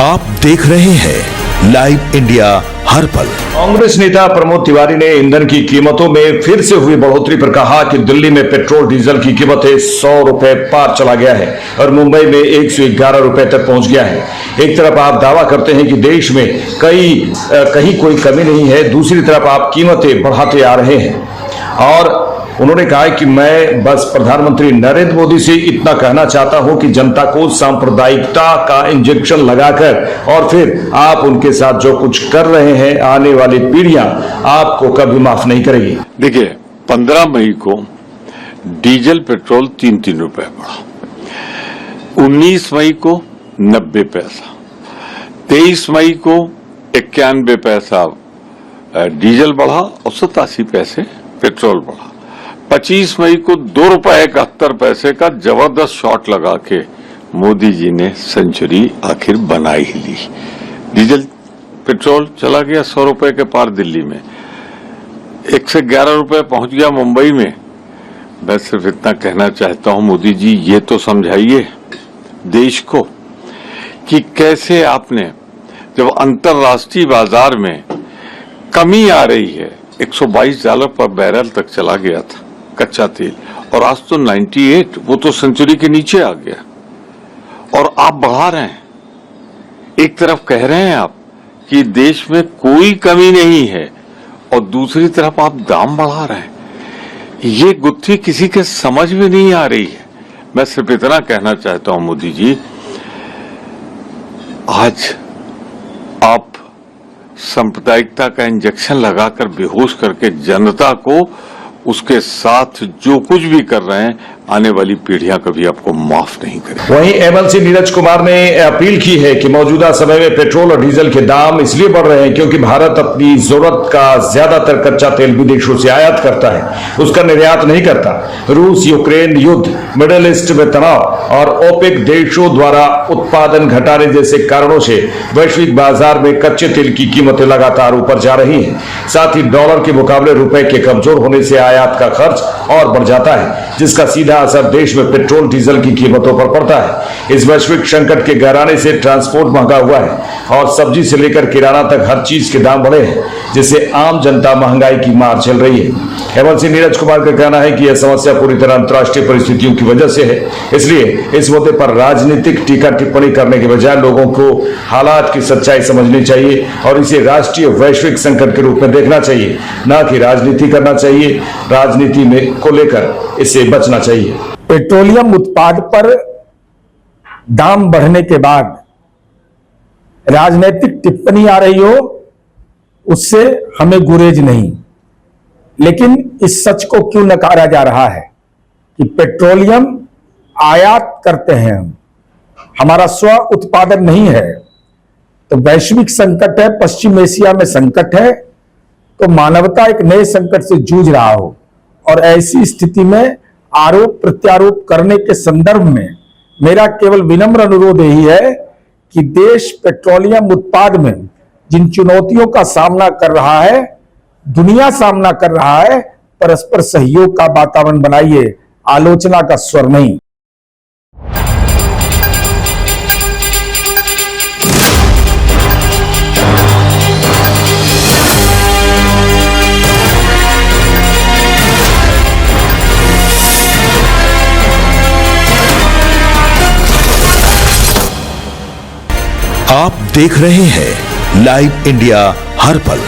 आप देख रहे हैं लाइव इंडिया हर पल। कांग्रेस नेता प्रमोद तिवारी ने ईंधन की कीमतों में फिर से हुई बढ़ोतरी पर कहा कि दिल्ली में पेट्रोल डीजल की कीमतें 100 रुपए पार चला गया है और मुंबई में 111 रुपए तक पहुंच गया है। एक तरफ आप दावा करते हैं कि देश में कहीं कोई कमी नहीं है, दूसरी तरफ आप कीमतें बढ़ाते आ रहे हैं। और उन्होंने कहा कि मैं बस प्रधानमंत्री नरेंद्र मोदी से इतना कहना चाहता हूं कि जनता को सांप्रदायिकता का इंजेक्शन लगाकर और फिर आप उनके साथ जो कुछ कर रहे हैं, आने वाली पीढ़ियां आपको कभी माफ नहीं करेगी। देखिए, 15 मई को डीजल पेट्रोल 3-3 रुपए बढ़ा, 19 मई को 90 पैसा, 23 मई को 91 पैसा डीजल बढ़ा और 87 पैसे पेट्रोल बढ़ा। 25 मई को 2 रुपए 71 पैसे का जबरदस्त शॉट लगा के मोदी जी ने सेंचुरी आखिर बना ही ली। डीजल पेट्रोल चला गया 100 रुपए के पार दिल्ली में, 111 रुपए पहुंच गया मुंबई में। मैं सिर्फ इतना कहना चाहता हूं, मोदी जी ये तो समझाइए देश को कि कैसे आपने जब अंतर्राष्ट्रीय बाजार में कमी आ रही है, $122 पर बैरल तक चला गया था कच्चा तेल और आज तो 98, वो तो सेंचुरी के नीचे आ गया और आप बढ़ा रहे हैं। एक तरफ कह रहे हैं आप कि देश में कोई कमी नहीं है और दूसरी तरफ आप दाम बढ़ा रहे हैं। ये गुत्थी किसी के समझ में नहीं आ रही है। मैं सिर्फ इतना कहना चाहता हूं मोदी जी, आज आप सांप्रदायिकता का इंजेक्शन लगाकर बेहोश करके जनता को उसके साथ जो कुछ भी कर रहे हैं, आने वाली पीढ़ियां कभी आपको माफ नहीं करेंगी। वहीं एमएलसी नीरज कुमार ने अपील की है कि मौजूदा समय में पेट्रोल और डीजल के दाम इसलिए बढ़ रहे हैं क्योंकि भारत अपनी जरूरत का ज्यादातर कच्चा तेल विदेशों से आयात करता है, उसका निर्यात नहीं करता। रूस यूक्रेन युद्ध, मिडिल ईस्ट में तनाव और ओपेक देशों द्वारा उत्पादन घटाने जैसे कारणों से वैश्विक बाजार में कच्चे तेल की कीमतें लगातार ऊपर जा रही हैं। साथ ही डॉलर के मुकाबले रुपए के कमजोर होने से आयात का खर्च और बढ़ जाता है, जिसका सीधा असर देश में पेट्रोल डीजल की कीमतों पर पड़ता है। इस वैश्विक संकट के गहराने से ट्रांसपोर्ट महंगा हुआ है और सब्जी से लेकर किराना तक हर चीज के दाम बढ़े हैं, जिससे आम जनता महंगाई की मार झेल रही है। एमएलसी नीरज कुमार का कहना है कि यह समस्या पूरी तरह अंतर्राष्ट्रीय परिस्थितियों की वजह से है, इसलिए इस मुद्दे पर राजनीतिक टीका टिप्पणी करने के बजाय लोगों को हालात की सच्चाई समझनी चाहिए और इसे राष्ट्रीय वैश्विक संकट के रूप में देखना चाहिए, न कि राजनीति करना चाहिए। राजनीति में को लेकर इससे बचना चाहिए। पेट्रोलियम उत्पाद पर दाम बढ़ने के बाद राजनीतिक टिप्पणी आ रही हो, उससे हमें गुरेज नहीं, लेकिन इस सच को क्यों नकारा जा रहा है कि पेट्रोलियम आयात करते हैं हम, हमारा स्व उत्पादन नहीं है। तो वैश्विक संकट है, पश्चिम एशिया में संकट है, तो मानवता एक नए संकट से जूझ रहा हो और ऐसी स्थिति में आरोप प्रत्यारोप करने के संदर्भ में मेरा केवल विनम्र अनुरोध यही है कि देश पेट्रोलियम उत्पाद में जिन चुनौतियों का सामना कर रहा है, दुनिया सामना कर रहा है, परस्पर सहयोग का वातावरण बनाइए, आलोचना का स्वर नहीं। आप देख रहे हैं लाइव इंडिया हर पल।